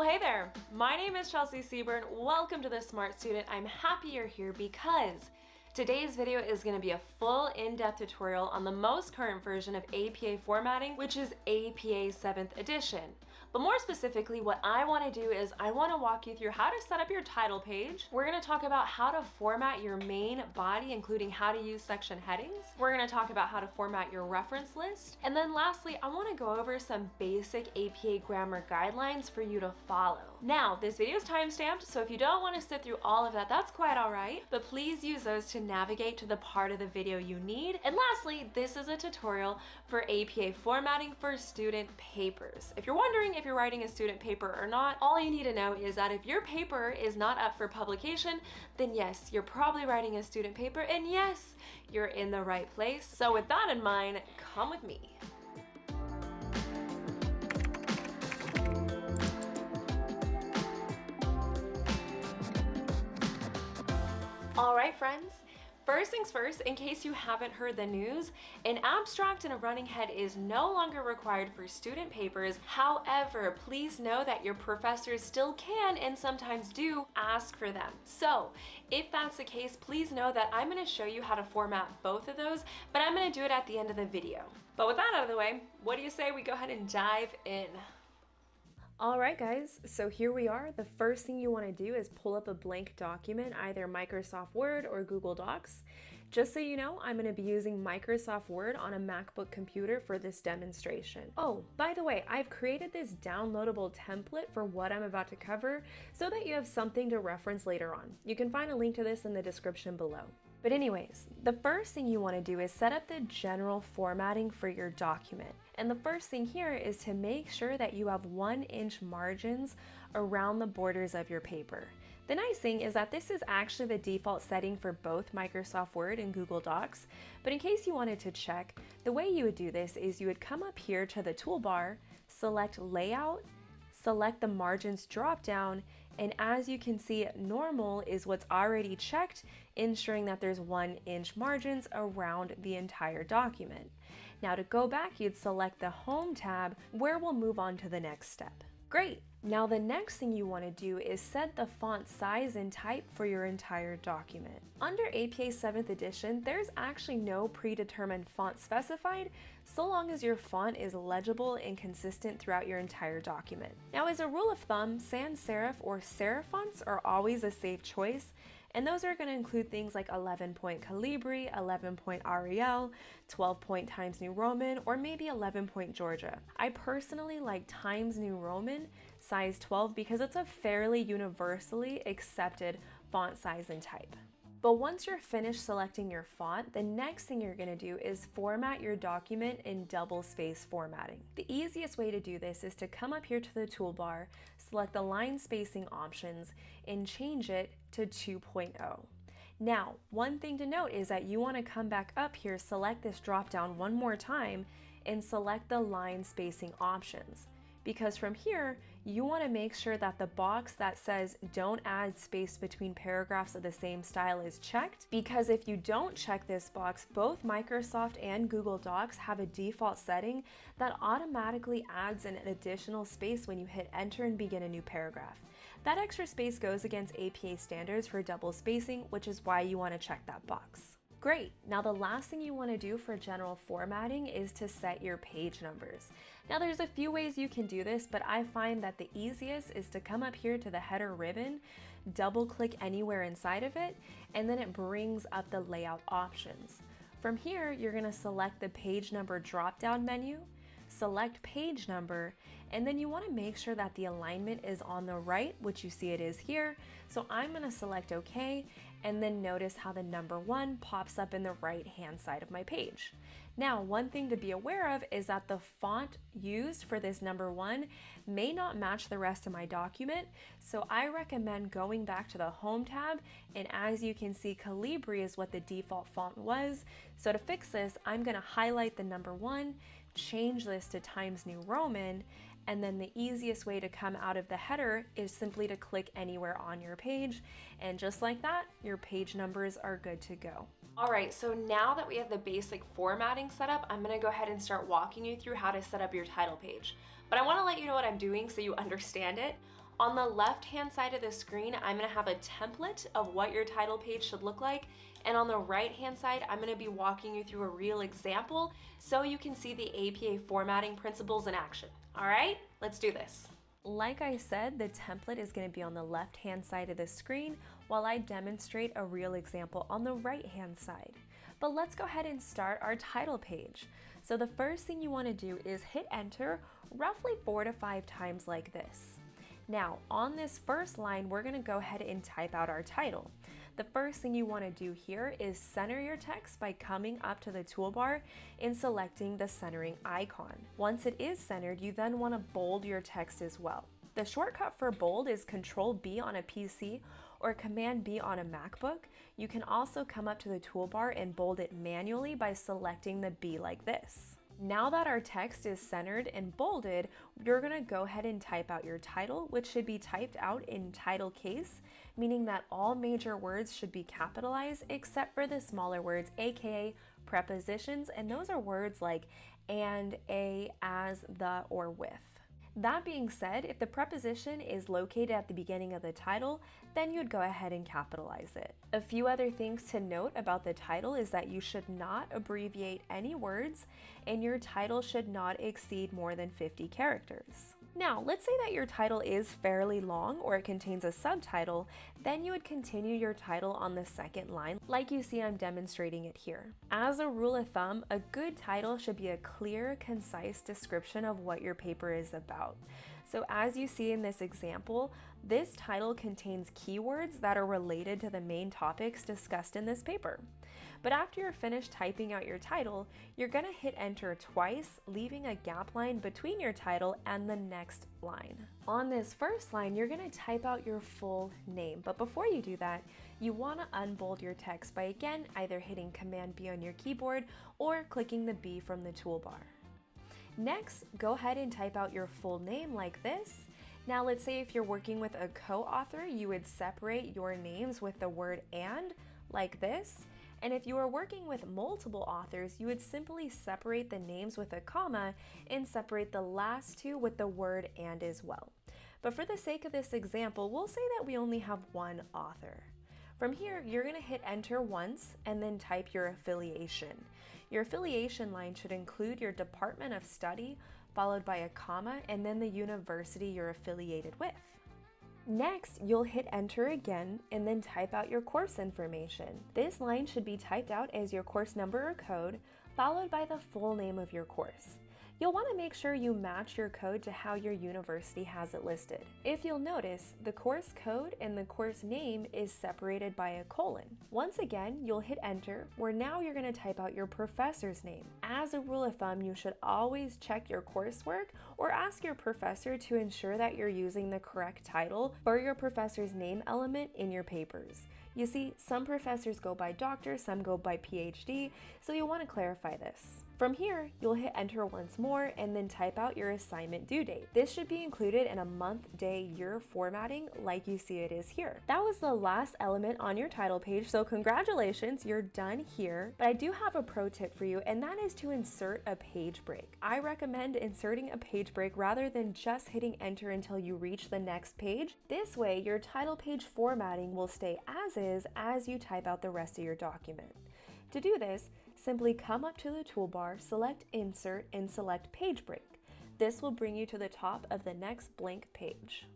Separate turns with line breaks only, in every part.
Well, hey there. My name is Chelsea Seaburn. Welcome to The Smart Student. I'm happy you're here because today's video is going to be a full in-depth tutorial on the most current version of APA formatting, which is APA 7th edition. But more specifically, what I want to do is I want to walk you through how to set up your title page. We're going to talk about how to format your main body, including how to use section headings. We're going to talk about how to format your reference list. And then lastly, I want to go over some basic APA grammar guidelines for you to follow. Now, this video is timestamped, so if you don't want to sit through all of that, that's quite all right. But please use those to navigate to the part of the video you need. And lastly, this is a tutorial for APA formatting for student papers. If you're wondering if you're writing a student paper or not, all you need to know is that if your paper is not up for publication, then yes, you're probably writing a student paper, and yes, you're in the right place. So with that in mind, come with me. All right, friends. First things first, in case you haven't heard the news, an abstract and a running head is no longer required for student papers. However, please know that your professors still can and sometimes do ask for them. So if that's the case, please know that I'm going to show you how to format both of those, but I'm going to do it at the end of the video. But with that out of the way, what do you say we go ahead and dive in? All right, guys, so here we are. The first thing you want to do is pull up a blank document, either Microsoft Word or Google Docs. Just so you know, I'm going to be using Microsoft Word on a MacBook computer for this demonstration. Oh, by the way, I've created this downloadable template for what I'm about to cover so that you have something to reference later on. You can find a link to this in the description below. But anyways, the first thing you want to do is set up the general formatting for your document. And the first thing here is to make sure that you have 1-inch margins around the borders of your paper. The nice thing is that this is actually the default setting for both Microsoft Word and Google Docs, but in case you wanted to check, the way you would do this is you would come up here to the toolbar, select Layout, select the Margins drop-down, and as you can see, normal is what's already checked, ensuring that there's 1-inch margins around the entire document. Now to go back, you'd select the Home tab, where we'll move on to the next step. Great! Now the next thing you want to do is set the font size and type for your entire document. Under APA 7th edition, there's actually no predetermined font specified, so long as your font is legible and consistent throughout your entire document. Now as a rule of thumb, sans serif or serif fonts are always a safe choice, and those are going to include things like 11-point Calibri, 11-point Arial, 12-point Times New Roman, or maybe 11-point Georgia. I personally like Times New Roman size 12 because it's a fairly universally accepted font size and type. But once you're finished selecting your font, the next thing you're going to do is format your document in double space formatting. The easiest way to do this is to come up here to the toolbar, select the line spacing options, and change it to 2.0. Now, one thing to note is that you want to come back up here, select this drop down one more time, and select the line spacing options. Because from here, you want to make sure that the box that says don't add space between paragraphs of the same style is checked, because if you don't check this box, both Microsoft and Google Docs have a default setting that automatically adds an additional space when you hit enter and begin a new paragraph. That extra space goes against APA standards for double spacing, which is why you want to check that box. Great. Now the last thing you want to do for general formatting is to set your page numbers. Now there's a few ways you can do this, but I find that the easiest is to come up here to the header ribbon, double click anywhere inside of it, and then it brings up the layout options. From here, you're going to select the page number drop-down menu, select page number, and then you want to make sure that the alignment is on the right, which you see it is here. So I'm going to select OK, and then notice how the number 1 pops up in the right hand side of my page. Now, one thing to be aware of is that the font used for this number 1 may not match the rest of my document, so I recommend going back to the Home tab, and as you can see, Calibri is what the default font was. So to fix this, I'm going to highlight the number 1, change this to Times New Roman, and then the easiest way to come out of the header is simply to click anywhere on your page, and just like that, your page numbers are good to go. All right, so now that we have the basic formatting set up, I'm gonna go ahead and start walking you through how to set up your title page. But I wanna let you know what I'm doing so you understand it. On the left-hand side of the screen, I'm going to have a template of what your title page should look like. And on the right-hand side, I'm going to be walking you through a real example so you can see the APA formatting principles in action. All right, let's do this. Like I said, the template is going to be on the left-hand side of the screen while I demonstrate a real example on the right-hand side. But let's go ahead and start our title page. So the first thing you want to do is hit enter roughly 4 to 5 times like this. Now, on this first line, we're going to go ahead and type out our title. The first thing you want to do here is center your text by coming up to the toolbar and selecting the centering icon. Once it is centered, you then want to bold your text as well. The shortcut for bold is Control B on a PC or Command B on a MacBook. You can also come up to the toolbar and bold it manually by selecting the B like this. Now that our text is centered and bolded, you're going to go ahead and type out your title, which should be typed out in title case, meaning that all major words should be capitalized except for the smaller words, aka prepositions, and those are words like and, a, as, the, or with. That being said, if the preposition is located at the beginning of the title, then you'd go ahead and capitalize it. A few other things to note about the title is that you should not abbreviate any words, and your title should not exceed more than 50 characters. Now, let's say that your title is fairly long or it contains a subtitle, then you would continue your title on the second line, like you see I'm demonstrating it here. As a rule of thumb, a good title should be a clear, concise description of what your paper is about. So as you see in this example, this title contains keywords that are related to the main topics discussed in this paper. But after you're finished typing out your title, you're going to hit enter twice, leaving a gap line between your title and the next line. On this first line, you're going to type out your full name. But before you do that, you want to unbold your text by again either hitting Command B on your keyboard or clicking the B from the toolbar. Next, go ahead and type out your full name like this. Now let's say if you're working with a co-author, you would separate your names with the word and like this. And if you are working with multiple authors, you would simply separate the names with a comma and separate the last two with the word and as well. But for the sake of this example, we'll say that we only have one author. From here, you're going to hit enter once and then type your affiliation. Your affiliation line should include your department of study, followed by a comma, and then the university you're affiliated with. Next, you'll hit enter again and then type out your course information. This line should be typed out as your course number or code, followed by the full name of your course. You'll want to make sure you match your code to how your university has it listed. If you'll notice, the course code and the course name is separated by a colon. Once again, you'll hit enter, where now you're going to type out your professor's name. As a rule of thumb, you should always check your coursework or ask your professor to ensure that you're using the correct title for your professor's name element in your papers. You see, some professors go by doctor, some go by PhD, so you'll want to clarify this. From here, you'll hit enter once more and then type out your assignment due date. This should be included in a month, day, year formatting like you see it is here. That was the last element on your title page, so congratulations, you're done here. But I do have a pro tip for you, and that is to insert a page break. I recommend inserting a page break rather than just hitting enter until you reach the next page. This way, your title page formatting will stay as is as you type out the rest of your document. To do this, simply come up to the toolbar, select Insert, and select Page Break. This will bring you to the top of the next blank page.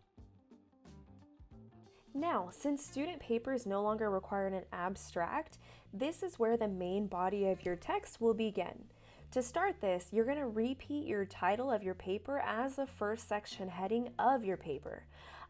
Now, since student papers no longer require an abstract, this is where the main body of your text will begin. To start this, you're going to repeat your title of your paper as the first section heading of your paper.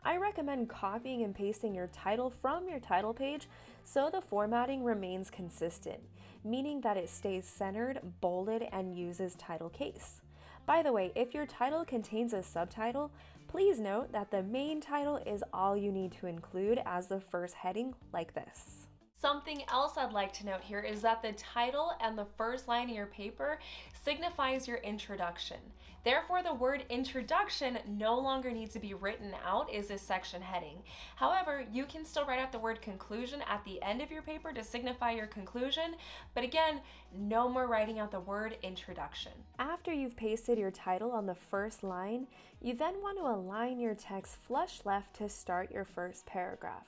I recommend copying and pasting your title from your title page so the formatting remains consistent, meaning that it stays centered, bolded, and uses title case. By the way, if your title contains a subtitle, please note that the main title is all you need to include as the first heading like this. Something else I'd like to note here is that the title and the first line of your paper signifies your introduction. Therefore, the word introduction no longer needs to be written out as a section heading. However, you can still write out the word conclusion at the end of your paper to signify your conclusion, but again, no more writing out the word introduction. After you've pasted your title on the first line, you then want to align your text flush left to start your first paragraph.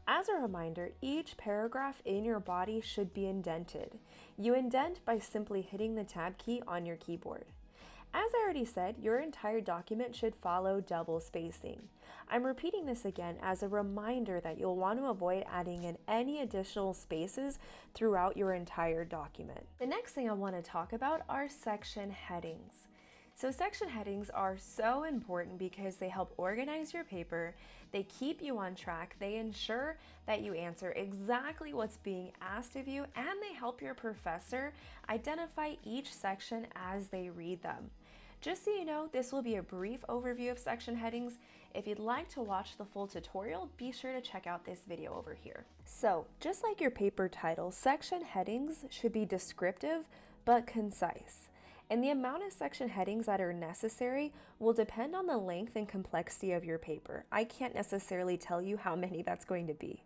As a reminder, each paragraph in your body should be indented. You indent by simply hitting the tab key on your keyboard. As I already said, your entire document should follow double spacing. I'm repeating this again as a reminder that you'll want to avoid adding in any additional spaces throughout your entire document. The next thing I want to talk about are section headings. So section headings are so important because they help organize your paper, they keep you on track, they ensure that you answer exactly what's being asked of you, and they help your professor identify each section as they read them. Just so you know, this will be a brief overview of section headings. If you'd like to watch the full tutorial, be sure to check out this video over here. So, just like your paper title, section headings should be descriptive but concise. And the amount of section headings that are necessary will depend on the length and complexity of your paper. I can't necessarily tell you how many that's going to be.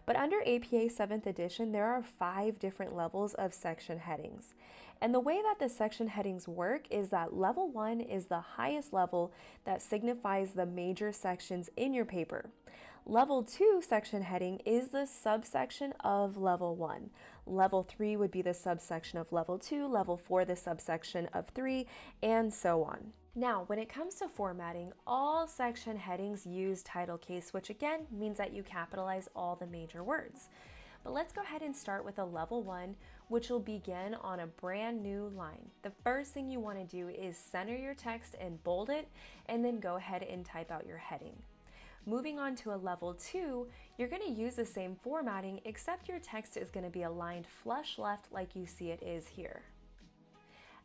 But under APA 7th edition, there are 5 different levels of section headings. And the way that the section headings work is that level 1 is the highest level that signifies the major sections in your paper. Level 2 section heading is the subsection of level 1. Level 3 would be the subsection of level 2, level 4 the subsection of 3, and so on. Now, when it comes to formatting, all section headings use title case, which again means that you capitalize all the major words. But let's go ahead and start with a level 1, which will begin on a brand new line. The first thing you want to do is center your text and bold it, and then go ahead and type out your heading. Moving on to a level 2, you're going to use the same formatting, except your text is going to be aligned flush left like you see it is here.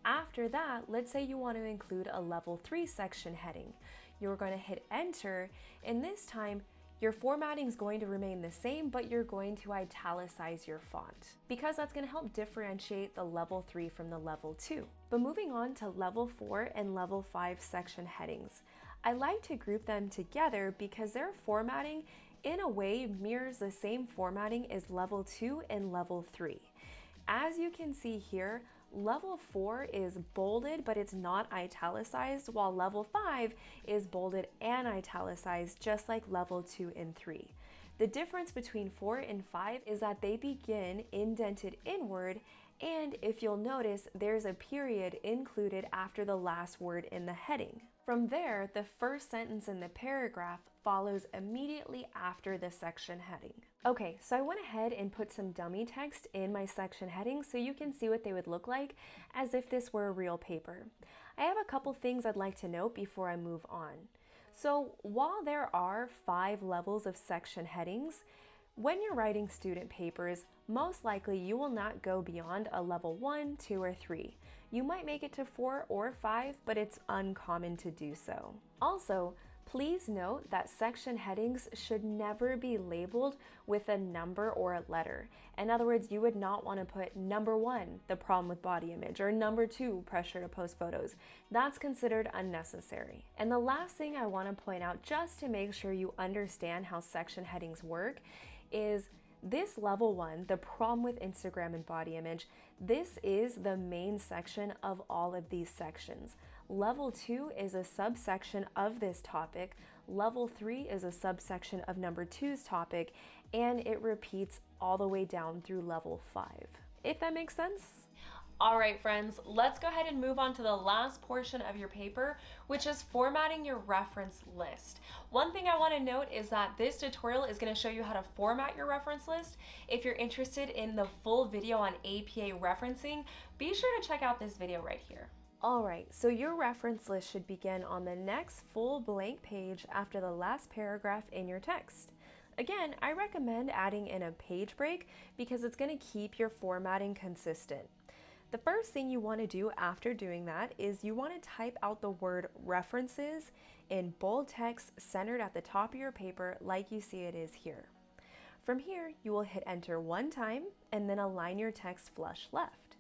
After that, let's say you want to include a level 3 section heading. You're going to hit enter, and this time your formatting is going to remain the same, but you're going to italicize your font because that's going to help differentiate the level 3 from the level 2. But moving on to level 4 and level 5 section headings, I like to group them together because their formatting in a way mirrors the same formatting as level 2 and level 3. As you can see here, level 4 is bolded, but it's not italicized, while level 5 is bolded and italicized, just like level 2 and 3. The difference between 4 and 5 is that they begin indented inward, and if you'll notice, there's a period included after the last word in the heading. From there, the first sentence in the paragraph follows immediately after the section heading. Okay, so I went ahead and put some dummy text in my section headings so you can see what they would look like as if this were a real paper. I have a couple things I'd like to note before I move on. So while there are 5 levels of section headings, when you're writing student papers, most likely you will not go beyond a level 1, 2, or 3. You might make it to 4 or 5, but it's uncommon to do so. Also, please note that section headings should never be labeled with a number or a letter. In other words, you would not want to put number 1, the problem with body image, or number 2, pressure to post photos. That's considered unnecessary. And the last thing I want to point out, just to make sure you understand how section headings work, is this level 1, the problem with Instagram and body image, this is the main section of all of these sections. Level 2 is a subsection of this topic. Level 3 is a subsection of number 2's topic, and it repeats all the way down through level 5. If that makes sense? All right, friends, let's go ahead and move on to the last portion of your paper, which is formatting your reference list. One thing I want to note is that this tutorial is going to show you how to format your reference list. If you're interested in the full video on APA referencing, be sure to check out this video right here. All right, so your reference list should begin on the next full blank page after the last paragraph in your text. Again, I recommend adding in a page break because it's going to keep your formatting consistent. The first thing you want to do after doing that is you want to type out the word references in bold text centered at the top of your paper like you see it is here. From here, you will hit enter one time and then align your text flush left.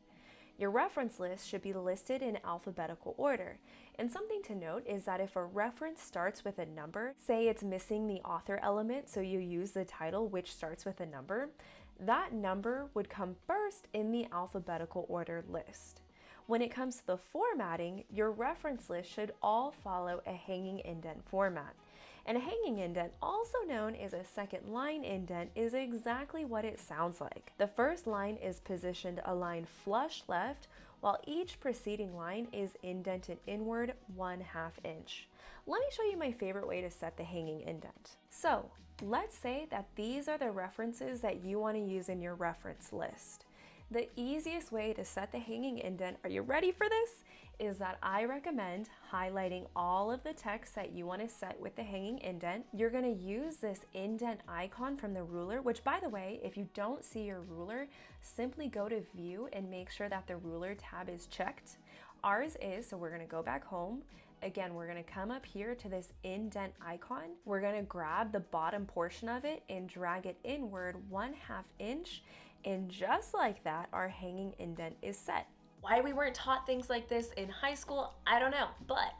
Your reference list should be listed in alphabetical order. And something to note is that if a reference starts with a number, say it's missing the author element, so you use the title which starts with a number, that number would come first in the alphabetical order list. When it comes to the formatting, your reference list should all follow a hanging indent format. And a hanging indent, also known as a second line indent, is exactly what it sounds like. The first line is positioned aligned flush left, while each preceding line is indented inward 1/2 inch. Let me show you my favorite way to set the hanging indent. So, let's say that these are the references that you want to use in your reference list. The easiest way to set the hanging indent, are you ready for this? Is that I recommend highlighting all of the text that you want to set with the hanging indent. You're going to use this indent icon from the ruler, which by the way, if you don't see your ruler, simply go to view and make sure that the ruler tab is checked. Ours is, so we're going to go back home. Again, we're going to come up here to this indent icon. We're going to grab the bottom portion of it and drag it inward 1/2 inch. And just like that, our hanging indent is set. Why we weren't taught things like this in high school, I don't know, but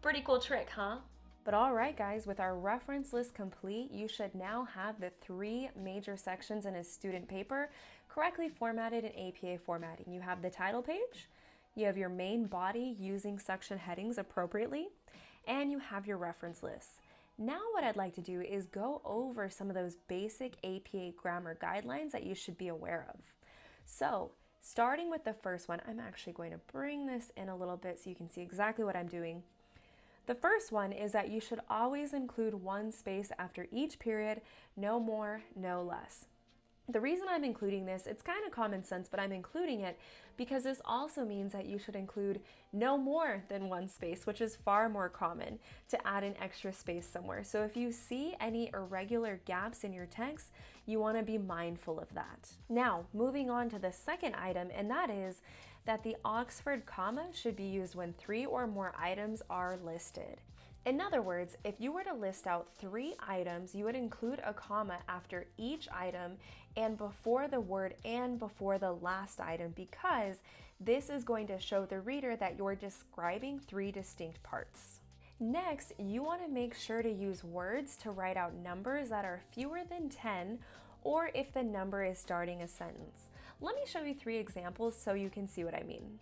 pretty cool trick, huh? But all right, guys, with our reference list complete, you should now have the 3 major sections in a student paper correctly formatted in APA formatting. You have the title page, you have your main body using section headings appropriately, and you have your reference list. Now what I'd like to do is go over some of those basic APA grammar guidelines that you should be aware of. So, starting with the first one, I'm actually going to bring this in a little bit so you can see exactly what I'm doing. The first one is that you should always include 1 space after each period, no more, no less. The reason I'm including this, it's kind of common sense, but I'm including it because this also means that you should include no more than 1 space, which is far more common, to add an extra space somewhere. So if you see any irregular gaps in your text, you want to be mindful of that. Now, moving on to the second item, and that is that the Oxford comma should be used when 3 or more items are listed. In other words, if you were to list out 3 items, you would include a comma after each item and before the word and before the last item, because this is going to show the reader that you're describing 3 distinct parts. Next, you want to make sure to use words to write out numbers that are fewer than 10, or if the number is starting a sentence. Let me show you 3 examples so you can see what I mean.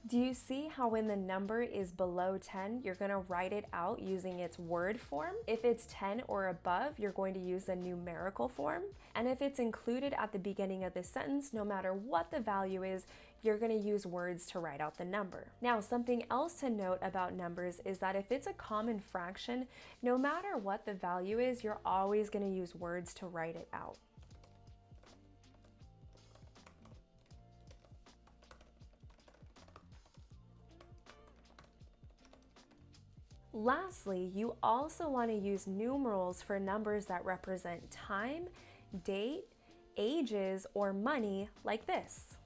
Do you see how when the number is below 10, you're going to write it out using its word form? If it's 10 or above, you're going to use the numerical form. And if it's included at the beginning of the sentence, no matter what the value is, you're going to use words to write out the number. Now, something else to note about numbers is that if it's a common fraction, no matter what the value is, you're always going to use words to write it out. Lastly, you also want to use numerals for numbers that represent time, date, ages, or money, like this.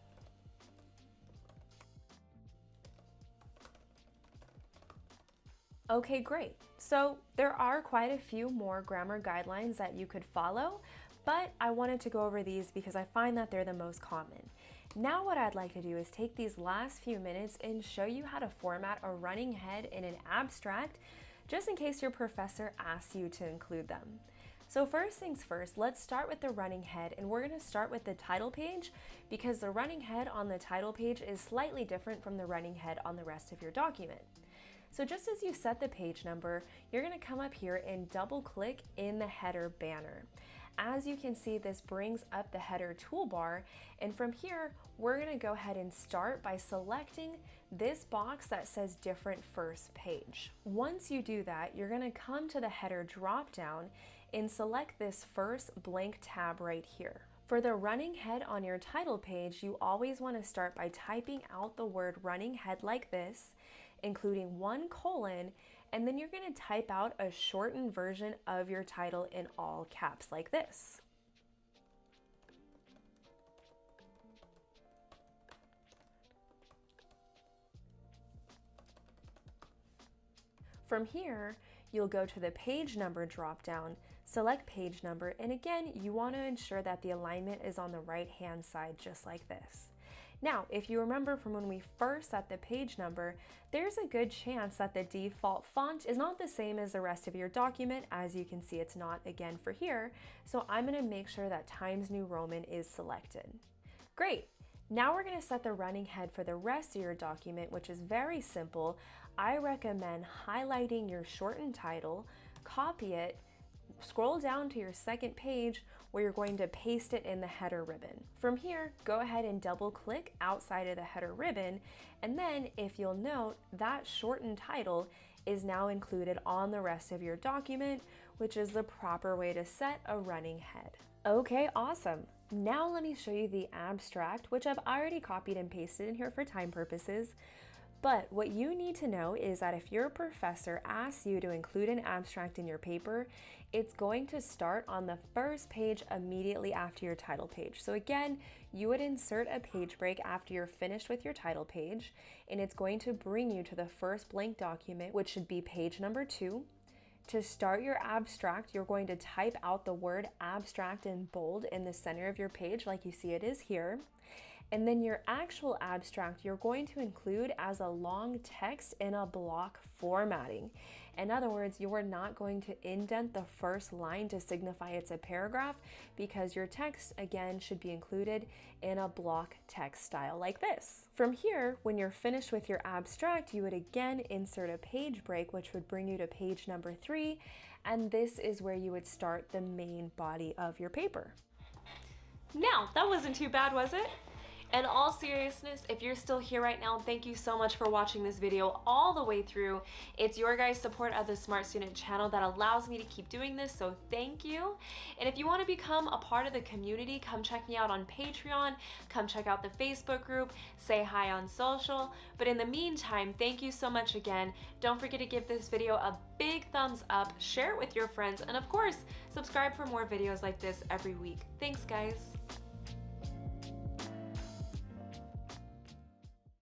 Okay, great. So there are quite a few more grammar guidelines that you could follow, but I wanted to go over these because I find that they're the most common. Now what I'd like to do is take these last few minutes and show you how to format a running head in an abstract, just in case your professor asks you to include them. So first things first, let's start with the running head, and we're going to start with the title page because the running head on the title page is slightly different from the running head on the rest of your document. So just as you set the page number, you're going to come up here and double click in the header banner. As you can see, this brings up the header toolbar, and from here, we're going to go ahead and start by selecting this box that says different first page. Once you do that, you're going to come to the header drop down and select this first blank tab right here. For the running head on your title page, you always want to start by typing out the word running head like this, including 1 colon, and then you're going to type out a shortened version of your title in all caps like this. From here, you'll go to the page number dropdown, select page number, and again, you want to ensure that the alignment is on the right-hand side just like this. Now, if you remember from when we first set the page number, there's a good chance that the default font is not the same as the rest of your document. As you can see, it's not again for here. So I'm going to make sure that Times New Roman is selected. Great. Now we're going to set the running head for the rest of your document, which is very simple. I recommend highlighting your shortened title, copy it, scroll down to your second page where you're going to paste it in the header ribbon. From here, go ahead and double click outside of the header ribbon, and then if you'll note, that shortened title is now included on the rest of your document, which is the proper way to set a running head. Okay, awesome. Now let me show you the abstract, which I've already copied and pasted in here for time purposes. But what you need to know is that if your professor asks you to include an abstract in your paper, it's going to start on the first page immediately after your title page. So again, you would insert a page break after you're finished with your title page, and it's going to bring you to the first blank document, which should be page number 2. To start your abstract, you're going to type out the word abstract in bold in the center of your page like you see it is here. And then your actual abstract, you're going to include as a long text in a block formatting. In other words, you are not going to indent the first line to signify it's a paragraph, because your text, again, should be included in a block text style like this. From here, when you're finished with your abstract, you would again insert a page break, which would bring you to page number 3, and this is where you would start the main body of your paper. Now, that wasn't too bad, was it? In all seriousness, if you're still here right now, thank you so much for watching this video all the way through. It's your guys' support of the Smart Student channel that allows me to keep doing this, so thank you. And if you want to become a part of the community, come check me out on Patreon, come check out the Facebook group, say hi on social. But in the meantime, thank you so much again. Don't forget to give this video a big thumbs up, share it with your friends, and of course, subscribe for more videos like this every week. Thanks, guys.